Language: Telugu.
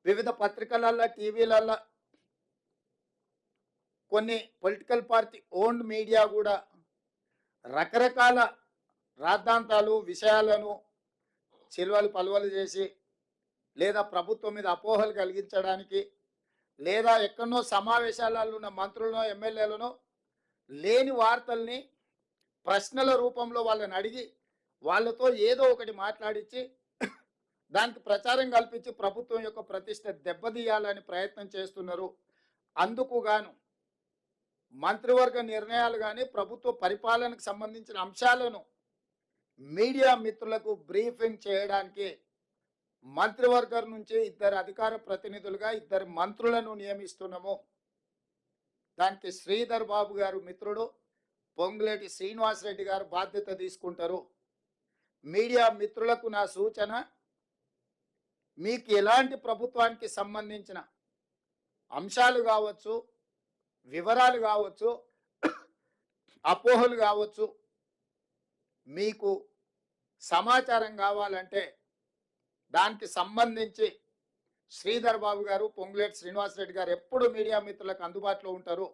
వివిధ పత్రికలల్లో, టీవీలల్లో కొన్ని పొలిటికల్ పార్టీ ఓన్డ్ మీడియా కూడా రకరకాల రాద్ధాంతాలు, విషయాలను చిల్వలు పలువలు చేసి లేదా ప్రభుత్వం మీద అపోహలు కలిగించడానికి లేదా ఎక్కడనో సమావేశాలలో ఉన్న మంత్రులను, ఎమ్మెల్యేలను లేని వార్తల్ని ప్రశ్నల రూపంలో వాళ్ళని అడిగి వాళ్ళతో ఏదో ఒకటి మాట్లాడించి దానికి ప్రచారం కల్పించి ప్రభుత్వం యొక్క ప్రతిష్ట దెబ్బతీయాలని ప్రయత్నం చేస్తున్నారు. అందుకు గాను మంత్రివర్గ నిర్ణయాలు కానీ ప్రభుత్వ పరిపాలనకు సంబంధించిన అంశాలను మీడియా మిత్రులకు బ్రీఫింగ్ చేయడానికి మంత్రివర్గం నుంచి ఇద్దరు అధికార ప్రతినిధులుగా ఇద్దరు మంత్రులను నియమిస్తున్నాము. దానికి శ్రీధర్ బాబు గారు మిత్రుడు, పొంగులేటి శ్రీనివాసరెడ్డి గారు బాధ్యత తీసుకుంటారు. మీడియా మిత్రులకు నా సూచన, మీకు ఎలాంటి ప్రభుత్వానికి సంబంధించిన అంశాలు కావచ్చు, వివరాలు కావచ్చు, అపోహలు కావచ్చు, మీకు సమాచారం కావాలంటే దానికి సంబంధించి శ్రీధర్ బాబు గారు, పొంగులేటి శ్రీనివాసరెడ్డి గారు ఎప్పుడు మీడియా మిత్రులకు అందుబాటులో ఉంటారు.